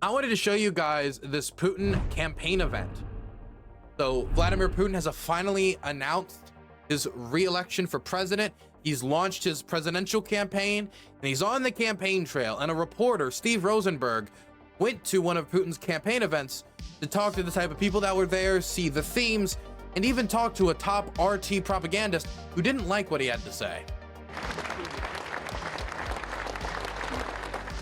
I wanted to show you guys this Putin campaign event. So Vladimir Putin has finally announced his re-election for president. He's launched his presidential campaign and he's on the campaign trail. And a reporter, Steve Rosenberg, went to one of Putin's campaign events to talk to the type of people that were there, see the themes, and even talk to a top RT propagandist who didn't like what he had to say.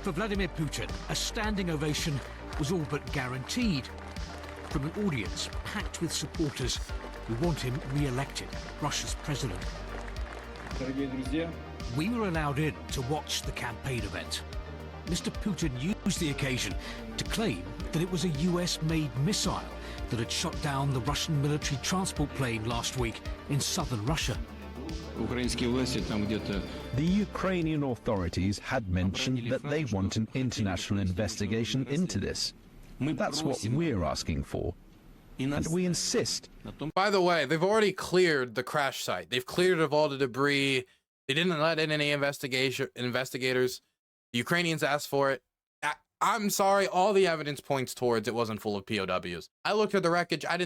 For Vladimir Putin, a standing ovation was all but guaranteed from an audience packed with supporters who want him re-elected, Russia's president. We were allowed in to watch the campaign event. Mr. Putin used the occasion to claim that it was a US-made missile that had shot down the Russian military transport plane last week in southern Russia. The Ukrainian authorities had mentioned that they want an international investigation into this. That's what we're asking for. And we insist. By the way, they've already cleared the crash site. They've cleared it of all the debris. They didn't let in any investigators. The Ukrainians asked for it. I'm sorry, all the evidence points towards it wasn't full of POWs. I looked at the wreckage. I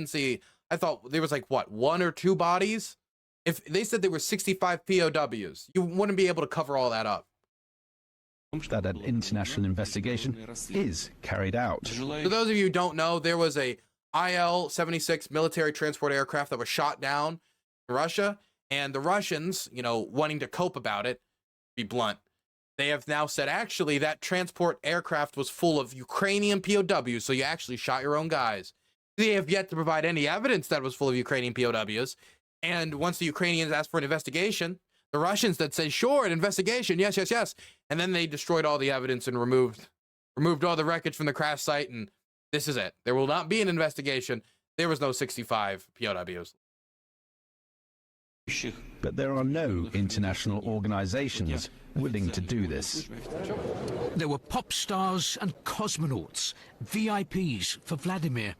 thought there was like, what, 1 or 2 bodies? If they said there were 65 POWs, you wouldn't be able to cover all that up. That an international investigation is carried out. For those of you who don't know, there was a IL-76 military transport aircraft that was shot down in Russia, and the Russians, wanting to cope about it, be blunt, they have now said, actually, that transport aircraft was full of Ukrainian POWs, so you actually shot your own guys. They have yet to provide any evidence that it was full of Ukrainian POWs, and once the Ukrainians asked for an investigation, the Russians that said, sure, an investigation, yes, yes, yes, and then they destroyed all the evidence and removed all the wreckage from the crash site, and this is it. There will not be an investigation. There was no 65 POWs. But there are no international organizations willing to do this. There were pop stars and cosmonauts, VIPs for Vladimir.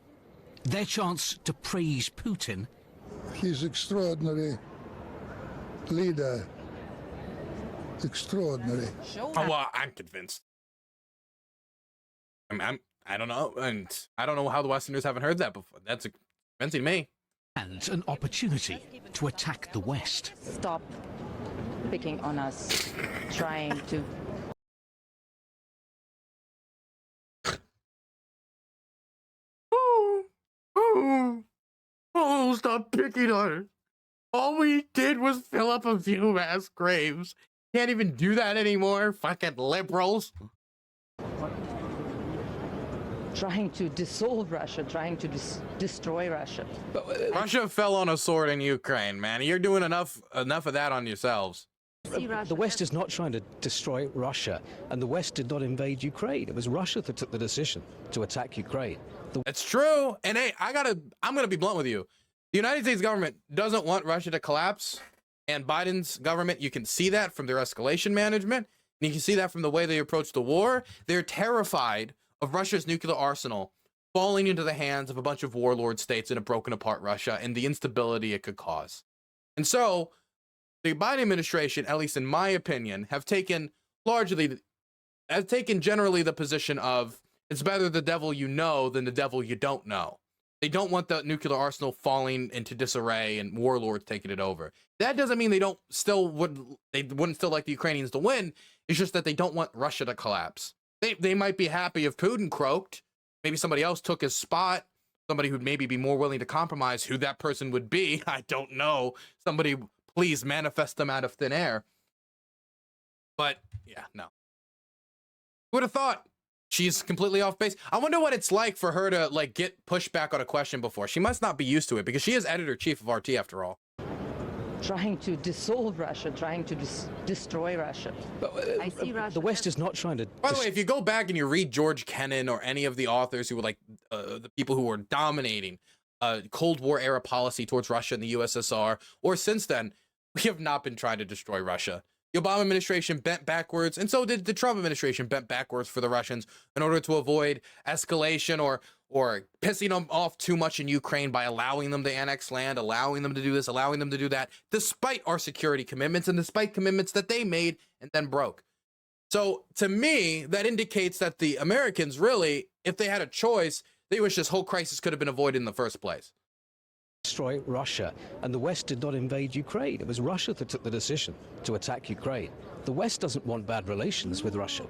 Their chance to praise Putin. He's extraordinary leader. Extraordinary. Oh, well, I'm convinced. I don't know, and I don't know how the Westerners haven't heard that before. That's convincing to me. And an opportunity to attack the West. Stop picking on us, trying to... Oh, stop picking on her. All we did was fill up a few mass graves. Can't even do that anymore, fucking liberals. Trying to dissolve Russia, trying to destroy Russia. Russia fell on a sword in Ukraine, man. You're doing enough of that on yourselves. The West is not trying to destroy Russia, and the West did not invade Ukraine. It was Russia that took the decision to attack Ukraine. That's true. And hey, I'm gonna be blunt with you. The United States government doesn't want Russia to collapse, and Biden's government, you can see that from their escalation management, and you can see that from the way they approach the war. They're terrified of Russia's nuclear arsenal falling into the hands of a bunch of warlord states in a broken apart Russia and the instability it could cause. And so the Biden administration, at least in my opinion, have taken generally the position of it's better the devil you know than the devil you don't know. They don't want the nuclear arsenal falling into disarray and warlords taking it over. That doesn't mean they wouldn't still like the Ukrainians to win. It's just that they don't want Russia to collapse. They might be happy if Putin croaked. Maybe somebody else took his spot. Somebody who'd maybe be more willing to compromise. Who that person would be, I don't know. Somebody, please manifest them out of thin air. But yeah, no. Who would have thought? She's completely off base. I wonder what it's like for her to get pushed back on a question before. She must not be used to it because she is editor-chief of RT after all. Trying to dissolve Russia, trying to destroy Russia. I see Russia. The West is not trying to... By the way, if you go back and you read George Kennan or any of the authors who were the people who were dominating Cold War era policy towards Russia and the USSR, or since then, we have not been trying to destroy Russia. The Obama administration bent backwards, and so did the Trump administration bent backwards for the Russians in order to avoid escalation or pissing them off too much in Ukraine by allowing them to annex land, allowing them to do this, allowing them to do that, despite our security commitments and despite commitments that they made and then broke. So to me, that indicates that the Americans really, if they had a choice, they wish this whole crisis could have been avoided in the first place. Destroy Russia, and the West did not invade Ukraine. It was Russia that took the decision to attack Ukraine. The West doesn't want bad relations with Russia.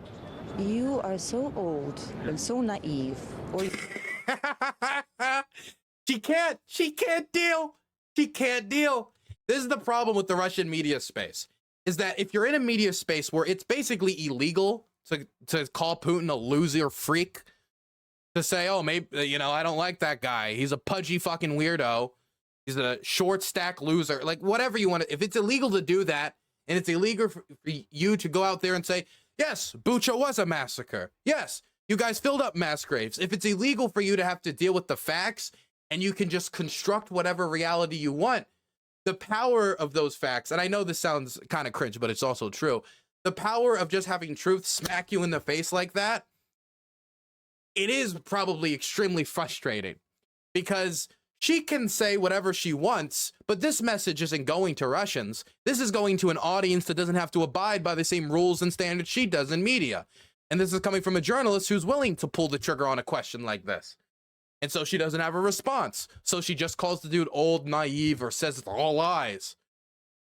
You are so old and so naive. Or She can't deal. She can't deal. This is the problem with the Russian media space, is that if you're in a media space where it's basically illegal to call Putin a loser freak, to say, oh, maybe, you know, I don't like that guy, he's a pudgy fucking weirdo, he's a short stack loser, like whatever you want to, if it's illegal to do that, and it's illegal for you to go out there and say, yes, Bucha was a massacre, yes, you guys filled up mass graves, if it's illegal for you to have to deal with the facts and you can just construct whatever reality you want, the power of those facts, and I know this sounds kind of cringe, but it's also true, the power of just having truth smack you in the face like that, it is probably extremely frustrating, because she can say whatever she wants, but this message isn't going to Russians. This is going to an audience that doesn't have to abide by the same rules and standards she does in media. And this is coming from a journalist who's willing to pull the trigger on a question like this. And so she doesn't have a response. So she just calls the dude old, naive, or says it's all lies.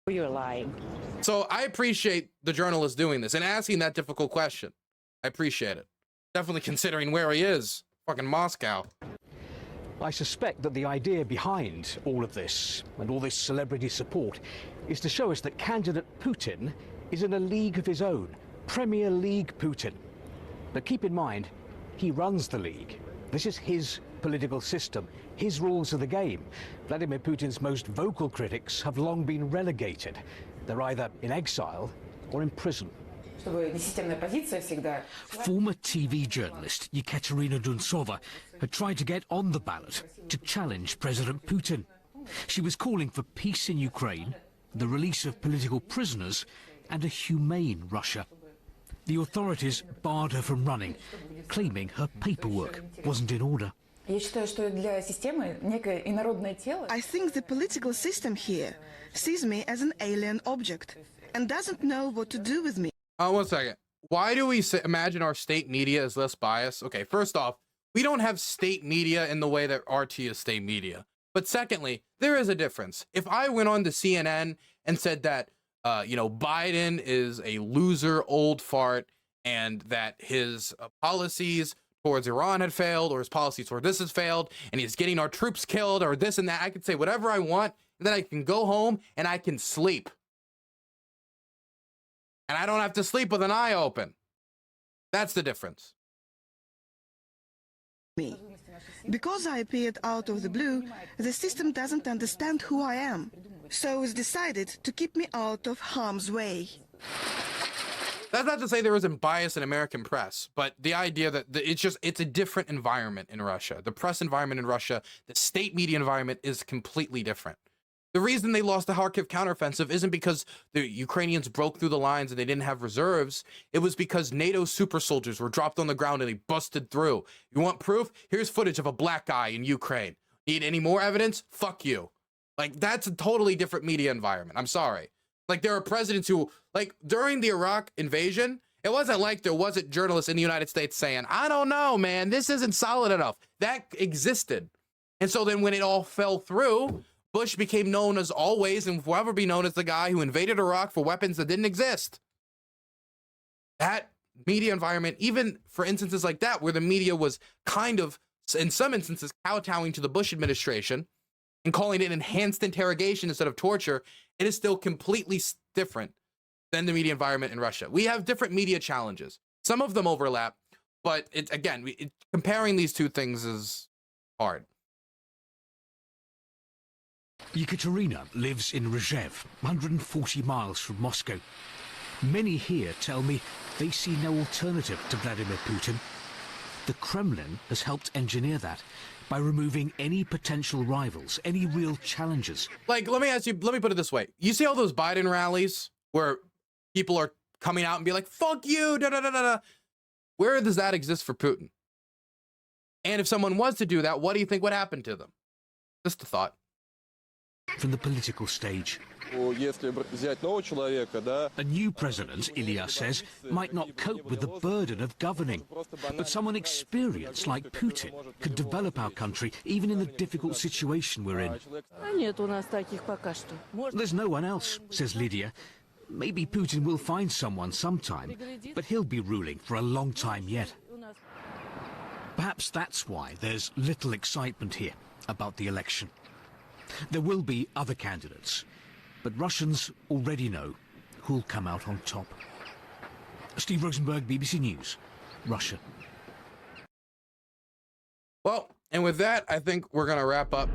you're lying. So I appreciate the journalist doing this and asking that difficult question. I appreciate it. Definitely considering where he is. Fucking Moscow. I suspect that the idea behind all of this and all this celebrity support is to show us that candidate Putin is in a league of his own, Premier League Putin. But keep in mind, he runs the league. This is his political system, his rules of the game. Vladimir Putin's most vocal critics have long been relegated. They're either in exile or in prison. Former TV journalist Ekaterina Duntsova had tried to get on the ballot to challenge President Putin. She was calling for peace in Ukraine, the release of political prisoners, and a humane Russia. The authorities barred her from running, claiming her paperwork wasn't in order. I think the political system here sees me as an alien object and doesn't know what to do with me. 1 second. Why do we imagine our state media is less biased? Okay, first off, we don't have state media in the way that RT is state media. But secondly, there is a difference. If I went on to CNN and said that, you know, Biden is a loser old fart and that his policies towards Iran had failed, or his policies toward this has failed, and he's getting our troops killed, or this and that, I can say whatever I want, and then I can go home and I can sleep. And I don't have to sleep with an eye open. That's the difference. Me. Because I appeared out of the blue, the system doesn't understand who I am. So it's decided to keep me out of harm's way. That's not to say there isn't bias in American press, but the idea that it's a different environment in Russia. The press environment in Russia, the state media environment is completely different. The reason they lost the Kharkiv counteroffensive isn't because the Ukrainians broke through the lines and they didn't have reserves. It was because NATO super soldiers were dropped on the ground and they busted through. You want proof? Here's footage of a black guy in Ukraine. Need any more evidence? Fuck you. Like, that's a totally different media environment. I'm sorry. Like, there are presidents who, like, during the Iraq invasion, it wasn't like there wasn't journalists in the United States saying, I don't know, man, this isn't solid enough. That existed. And so then when it all fell through, Bush became known as always and will forever be known as the guy who invaded Iraq for weapons that didn't exist. That media environment, even for instances like that, where the media was kind of, in some instances, kowtowing to the Bush administration and calling it enhanced interrogation instead of torture, it is still completely different than the media environment in Russia. We have different media challenges. Some of them overlap, but comparing these two things is hard. Ekaterina lives in Rzhev, 140 miles from Moscow. Many here tell me they see no alternative to Vladimir Putin. The Kremlin has helped engineer that by removing any potential rivals, any real challengers. Like, let me put it this way. You see all those Biden rallies where people are coming out and be like, fuck you, da da da da da. Where does that exist for Putin? And if someone was to do that, what do you think would happen to them? Just a thought. From the political stage, A new president, Ilya says, might not cope with the burden of governing. But someone experienced like Putin could develop our country even in the difficult situation we're in. There's no one else, says Lydia. Maybe Putin will find someone sometime, but he'll be ruling for a long time yet. Perhaps that's why there's little excitement here about the election. There will be other candidates, but Russians already know who'll come out on top. Steve Rosenberg, BBC News, Russia. Well, and with that, I think we're going to wrap up